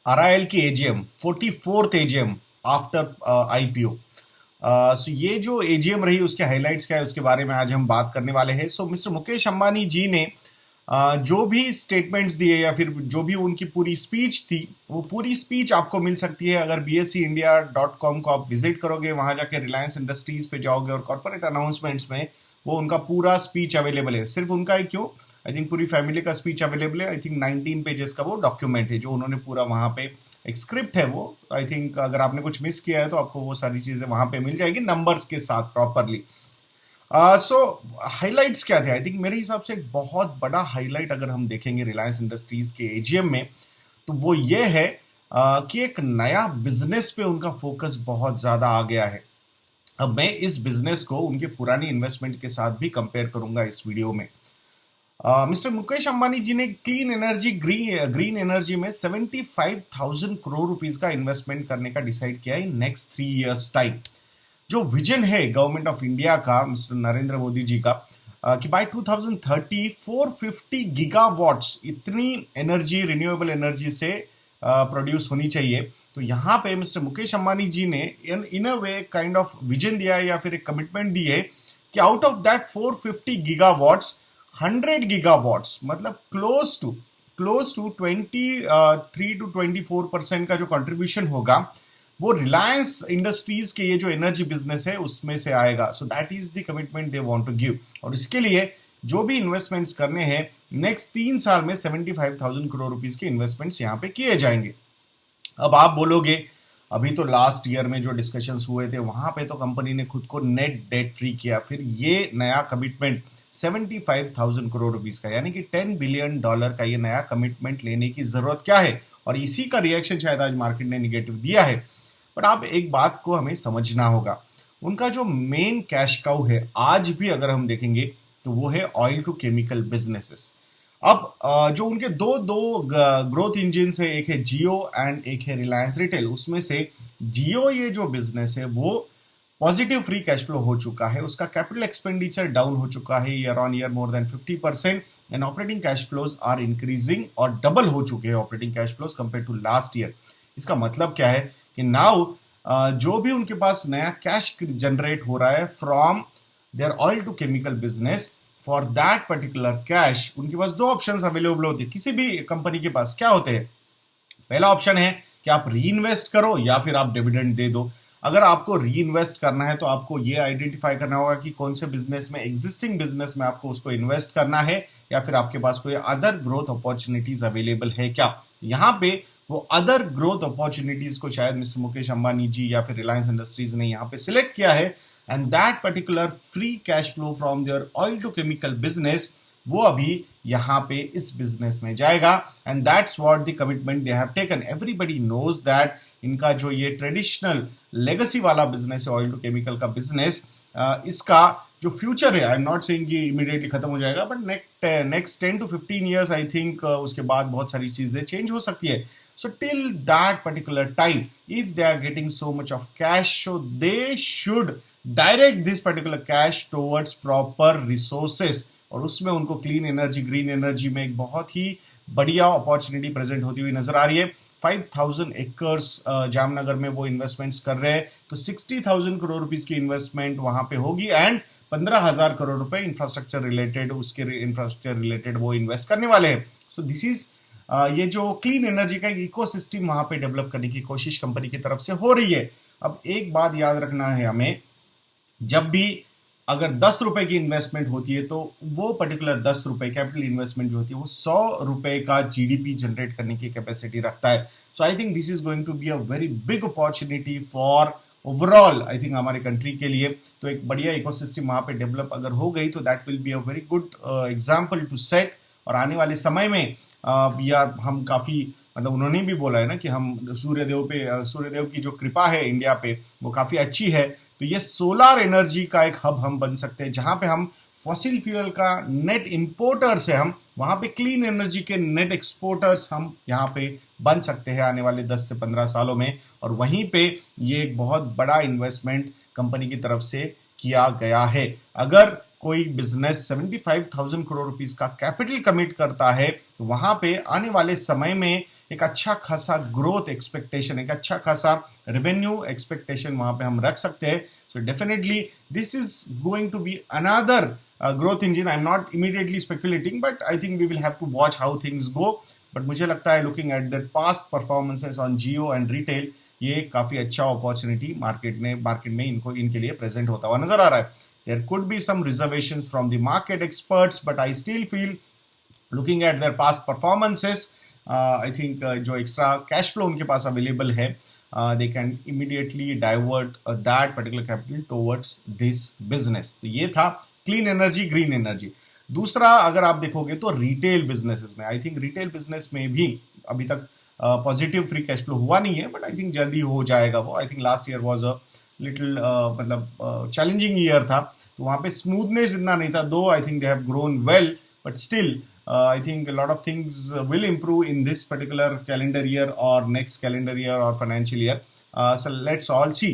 RIL की AGM 44th AGM after IPO. So ये जो एजीएम रही उसके हाइलाइट्स क्या है उसके बारे में आज हम बात करने वाले हैं। सो मिस्टर मुकेश अंबानी जी ने जो भी स्टेटमेंट्स दिए या फिर जो भी उनकी पूरी स्पीच थी वो पूरी स्पीच आपको मिल सकती है अगर bseindia.com को आप विजिट करोगे, वहां जाके रिलायंस इंडस्ट्रीज पे जाओगे और कॉर्पोरेट अनाउंसमेंट्स में वो उनका पूरा स्पीच अवेलेबल है। सिर्फ उनका ही क्यों, आई थिंक पूरी फैमिली का स्पीच अवेलेबल है। आई थिंक 19 पेजेस का वो डॉक्यूमेंट है जो उन्होंने पूरा वहां पे एक स्क्रिप्ट है वो। आई थिंक अगर आपने कुछ मिस किया है तो आपको वो सारी चीजें वहां पे मिल जाएगी नंबर्स के साथ प्रॉपरली। सो हाइलाइट्स क्या थे, आई थिंक मेरे हिसाब से एक बहुत बड़ा हाईलाइट अगर हम देखेंगे रिलायंस इंडस्ट्रीज के एजीएम में तो वो ये है कि एक नया बिजनेस पे उनका फोकस बहुत ज्यादा आ गया है। अब मैं इस बिजनेस को उनके पुरानी इन्वेस्टमेंट के साथ भी कंपेयर करूंगा इस वीडियो में। मिस्टर मुकेश अंबानी जी ने क्लीन एनर्जी ग्रीन एनर्जी में 75,000 करोड़ रुपीस का इन्वेस्टमेंट करने का डिसाइड किया है नेक्स्ट 3 इयर्स टाइम। जो विजन है गवर्नमेंट ऑफ इंडिया का, मिस्टर नरेंद्र मोदी जी का, कि बाय 2030 450 गीगावाट्स इतनी एनर्जी रिन्यूएबल एनर्जी से प्रोड्यूस होनी चाहिए। तो यहाँ पे मिस्टर मुकेश अंबानी जी ने इन अ वे काइंड ऑफ विजन दिया है या फिर एक कमिटमेंट दी है कि out of that 450 gigawatts 100 gigawatts मतलब क्लोज टू 23 to 24% का जो कंट्रीब्यूशन होगा वो रिलायंस इंडस्ट्रीज के ये जो एनर्जी बिजनेस है उसमें से आएगा। So that is the commitment they want to give. और इसके लिए जो भी इन्वेस्टमेंट्स करने हैं नेक्स्ट 3 साल में 75,000 करोड़ रुपीस के इन्वेस्टमेंट्स यहाँ पे किए जाएंगे। अब आप बोलोगे अभी तो लास्ट ईयर में जो डिस्कशंस हुए थे वहां पे तो कंपनी ने खुद को नेट डेट फ्री किया, फिर ये नया कमिटमेंट 75,000 करोड़ रुपीस का यानी कि $10 बिलियन का ये नया कमिटमेंट लेने की जरूरत क्या है, और इसी का रिएक्शन शायद आज मार्केट ने निगेटिव दिया है। बट आप एक बात को हमें समझना होगा, उनका जो मेन कैश काउ है आज भी अगर हम देखेंगे तो वो है ऑयल टू केमिकल बिजनेसेस। अब जो उनके दो दो ग्रोथ इंजिन है, एक है जियो एंड एक है रिलायंस रिटेल, उसमें से जियो ये जो बिजनेस है वो पॉजिटिव फ्री कैश फ्लो हो चुका है, उसका कैपिटल एक्सपेंडिचर डाउन हो चुका है year on year more than 50% and operating cash flows are increasing और डबल हो चुके हैं operating cash flows compare to last year. इसका मतलब क्या है कि नाउ जो भी उनके पास नया कैश जनरेट हो रहा है from their oil to chemical business, for that particular cash उनके पास दो ऑप्शंस अवेलेबल होते हैं। किसी भी कंपनी के पास क्या होते हैं, पहला ऑप्शन है कि आप री इन्वेस्ट करो या फिर आप डिविडेंड दे दो। अगर आपको री इन्वेस्ट करना है तो आपको ये आइडेंटिफाई करना होगा कि कौन से बिजनेस में, एग्जिस्टिंग बिजनेस में आपको उसको इन्वेस्ट करना है या फिर आपके पास कोई अदर ग्रोथ अपॉर्चुनिटीज अवेलेबल है क्या। यहाँ पे वो अदर ग्रोथ अपॉर्चुनिटीज को शायद मिस्टर मुकेश अंबानी जी या फिर रिलायंस इंडस्ट्रीज ने यहाँ पे सिलेक्ट किया है and that particular free cash flow from their oil to chemical business वो अभी यहाँ पे इस बिजनेस में जाएगा and that's what the commitment they have taken. Everybody knows that इनका जो ये ट्रेडिशनल लेगेसी वाला बिजनेस है ऑयल टू केमिकल का बिजनेस, इसका जो फ्यूचर है आई एम नॉट सेइंग कि इमीडिएटली खत्म हो जाएगा but next 10 to 15 years I think उसके बाद बहुत सारी चीजें चेंज हो सकती है। So till that particular time, if they are getting so much of cash, so they should direct this particular cash towards proper resources। और उसमें उनको क्लीन एनर्जी, ग्रीन एनर्जी में एक बहुत ही बढ़िया अपॉर्चुनिटी प्रेजेंट होती हुई नजर आ रही है। 5,000 एकर्स जामनगर में वो इन्वेस्टमेंट्स कर रहे हैं तो 60,000 करोड़ रुपीस की इन्वेस्टमेंट वहां पे होगी एंड 15,000 करोड़ रुपए इंफ्रास्ट्रक्चर रिलेटेड, उसके इंफ्रास्ट्रक्चर रिलेटेड वो इन्वेस्ट करने वाले हैं। सो दिस इज ये जो क्लीन एनर्जी का इकोसिस्टम वहां पे डेवलप करने की कोशिश कंपनी की तरफ से हो रही है। अब एक बात याद रखना है हमें, जब भी अगर 10 रुपए की इन्वेस्टमेंट होती है तो वो पर्टिकुलर 10 रुपए कैपिटल इन्वेस्टमेंट जो होती है वो 100 रुपए का जीडीपी जनरेट करने की कैपेसिटी रखता है। So I think this is going to be a very big opportunity for overall I think हमारे कंट्री के लिए। तो एक बढ़िया इकोसिस्टम वहां पे डेवलप अगर हो गई तो that will be a very good example to set. और आने वाले समय में हम काफी, मतलब उन्होंने भी बोला है ना कि हम सूर्यदेव की जो कृपा है इंडिया पे वो काफी अच्छी है, तो ये सोलर एनर्जी का एक हब हम बन सकते हैं जहां पे हम फॉसिल फ्यूल का नेट इंपोर्टर्स है, हम वहां पे क्लीन एनर्जी के नेट एक्सपोर्टर्स हम यहाँ पे बन सकते हैं आने वाले 10 से 15 सालों में। और वहीं पे ये एक बहुत बड़ा इन्वेस्टमेंट कंपनी की तरफ से किया गया है। अगर कोई बिजनेस 75,000 करोड़ रुपीस का कैपिटल कमिट करता है तो वहां पे आने वाले समय में एक अच्छा खासा ग्रोथ एक्सपेक्टेशन, एक अच्छा खासा रेवेन्यू एक्सपेक्टेशन वहां पे हम रख सकते हैं. So definitely this is going to be another growth engine. I'm not immediately speculating, but I think we will have to watch how things go. But मुझे लगता है looking at the past performances on Jio and retail, ये काफी अच्छा opportunity market में इनके लिए present होता हुआ नजर आ रहा है. There could be some reservations from the market experts, but I still feel looking at their past performances, I think जो एक्स्ट्रा कैश फ्लो उनके पास अवेलेबल है, they can immediately divert that particular capital towards this business. तो ये था clean energy, green energy. दूसरा अगर आप देखोगे तो रिटेल बिजनेसेस में, आई थिंक रिटेल बिजनेस में भी अभी तक पॉजिटिव फ्री कैश फ्लो हुआ नहीं है, बट आई थिंक जल्दी हो जाएगा वो. I think last year was a little मतलब चैलेंजिंग ईयर था, तो वहाँ पे स्मूथनेस इतना नहीं था. दो I think they have grown well, but still I think a lot of things will improve in this particular calendar year or next calendar year or financial year. So let's all see.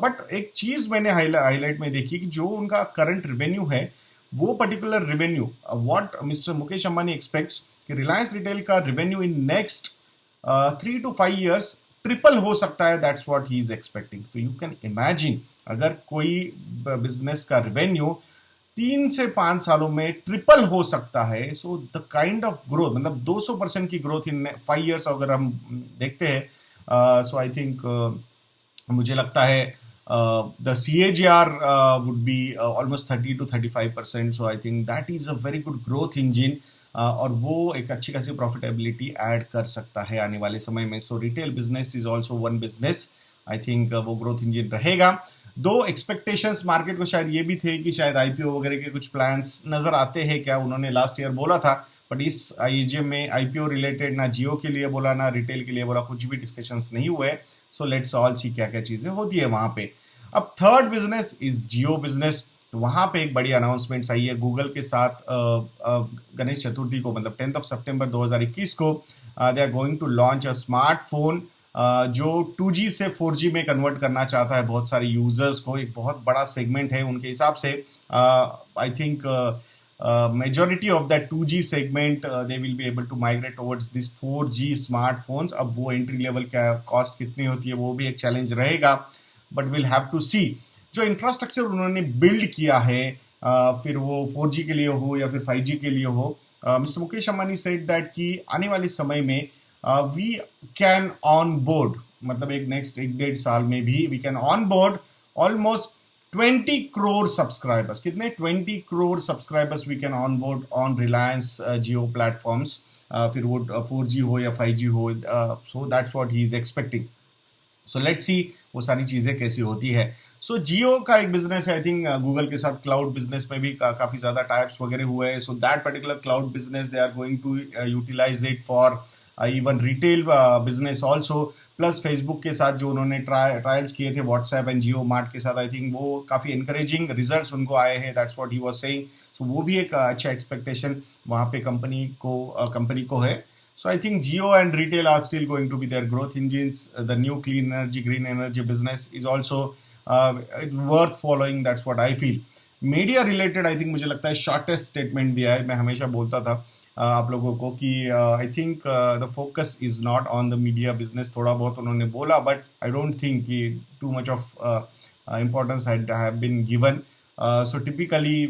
But एक चीज मैंने highlight में देखी कि जो उनका current revenue है, वो particular revenue, what mister Mukesh Ambani aspects कि रिलायंस रिटेल का revenue in next 3 to 5 years triple हो सकता है. That's what he is expecting. तो यू कैन इमेजिन अगर कोई बिजनेस का रेवेन्यू 3 से 5 सालों में ट्रिपल हो सकता है, so the kind of growth, मतलब 200% की ग्रोथ इन 5 years अगर हम देखते हैं, सो आई थिंक मुझे लगता है the CAGR would be almost 30 to 35%. So I think that is a very good growth engine, और वो एक अच्छी खासी प्रॉफिटेबिलिटी ऐड कर सकता है आने वाले समय में. So retail business is also one business, I think वो ग्रोथ इंजिन रहेगा. दो एक्सपेक्टेशंस मार्केट को शायद ये भी थे कि शायद आईपीओ वगैरह के कुछ प्लान्स नजर आते हैं क्या, उन्होंने लास्ट ईयर बोला था, बट इस आईजीएम में आईपीओ रिलेटेड ना जियो के लिए बोला ना रिटेल के लिए बोला, कुछ भी डिस्कशंस नहीं हुए. सो लेट्स ऑल सी क्या क्या चीजें होती है वहां पे. अब third business is Jio business. वहां पे एक बड़ी अनाउंसमेंट्स आई है गूगल के साथ. गणेश चतुर्थी को, मतलब 10th of September 2021 को they are going to launch a smartphone जो 2G से 4G में कन्वर्ट करना चाहता है बहुत सारे यूजर्स को. एक बहुत बड़ा सेगमेंट है उनके हिसाब से. I think majority of that 2G segment they will be able to migrate towards this 4G smartphones. अब वो एंट्री लेवल क्या कॉस्ट कितनी होती है वो भी एक चैलेंज रहेगा, बट विल हैव टू सी. जो इंफ्रास्ट्रक्चर उन्होंने बिल्ड किया है, फिर वो 4G के लिए हो या फिर 5G के लिए हो, mister Mukesh Ambani said that कि आने वाले समय में वी कैन ऑन बोर्ड, मतलब एक नेक्स्ट 1-1.5 साल में भी we can onboard almost 20 crore subscribers. कितने? 20 crore subscribers we can onboard on Reliance Jio platforms, फिर वो 4G हो या 5G हो. So that's what he is expecting. So let's see वो सारी चीजें कैसी होती है. सो जियो का एक बिजनेस है, आई थिंक गूगल के साथ क्लाउड बिजनेस में भी काफी ज्यादा टाइप्स वगैरह हुए हैं. So that particular cloud business they are going to utilize it for even retail business also. Plus Facebook के साथ जो उन्होंने ट्रायल्स किए थे व्हाट्सएप एंड जियो मार्ट के साथ, आई थिंक वो काफी एनकरेजिंग रिजल्ट्स उनको आए हैं. That's what he was saying. So वो भी एक अच्छा एक्सपेक्टेशन वहाँ पे कंपनी को है. So I think Jio and retail are still going to be their growth engines. The new clean energy, green energy business is also worth following. That's what I feel. Media related I think मुझे लगता है shortest statement दिया है. मैं हमेशा बोलता था आप लोगों को कि I think the focus is not on the media business. थोड़ा बहुत उन्होंने बोला, बट आई डोंट थिंक कि too much of importance have been given. So typically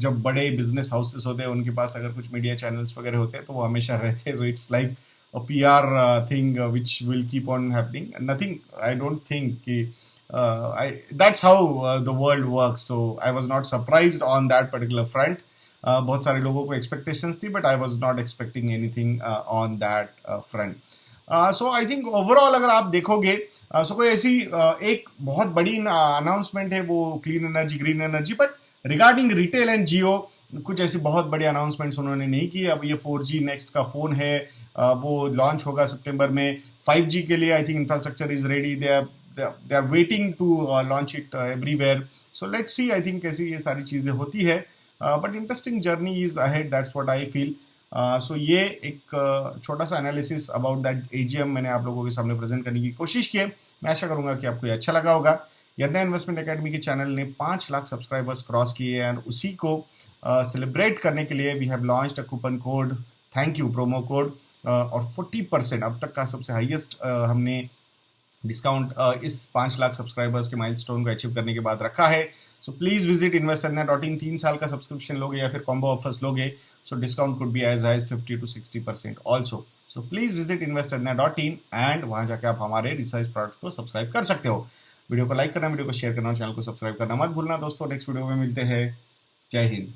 जब बड़े बिजनेस हाउसेस होते हैं उनके पास अगर कुछ मीडिया चैनल्स वगैरह होते हैं तो वो हमेशा रहते हैं. So it's like a PR thing which will keep on happening. Nothing, I don't think कि that's how the world works. So I was not surprised on that particular front. बहुत सारे लोगों को expectations थी, but I was not expecting anything on that front. So I think overall अगर आप देखोगे, so कोई ऐसी एक बहुत बड़ी announcement है वो clean energy, green energy, but regarding retail and Jio कुछ ऐसी बहुत बड़ी अनाउंसमेंट्स उन्होंने नहीं की. अब ये 4G नेक्स्ट का फोन है, वो लॉन्च होगा सितंबर में. 5G के लिए I think infrastructure is ready. they are waiting to launch it everywhere. So let's see, I think कैसी ये सारी चीजें होती है, but interesting journey is ahead. That's what I feel. So ये एक छोटा सा एनालिसिस अबाउट दैट AGM मैंने आप लोगों के सामने प्रेजेंट करने की कोशिश की है. मैं आशा करूंगा कि आपको ये अच्छा लगा होगा. यदना इन्वेस्टमेंट एकेडमी के चैनल ने 5 लाख सब्सक्राइबर्स क्रॉस किए हैं, और उसी को सेलिब्रेट करने के लिए we have launched a coupon code, thank you promo code, और 40% अब तक का सबसे हाईएस्ट हमने डिस्काउंट इस 5 लाख सब्सक्राइबर्स के माइलस्टोन को अचीव करने के बाद रखा है। सो प्लीज विजिट इन्वेस्टरना.in। 3 साल का सब्सक्रिप्शन लोगे या फिर कॉम्बो ऑफर्स लोगे, so discount could be as high as 50 to 60% also. So please visit इन्वेस्टरना.in एंड वहां जाकर आप हमारे रिसर्च प्रोडक्ट्स को सब्सक्राइब कर सकते हो। वीडियो को लाइक करना, वीडियो को शेयर करना, चैनल को सब्सक्राइब करना मत भूलना दोस्तों। नेक्स्ट वीडियो में मिलते हैं। जय हिंद।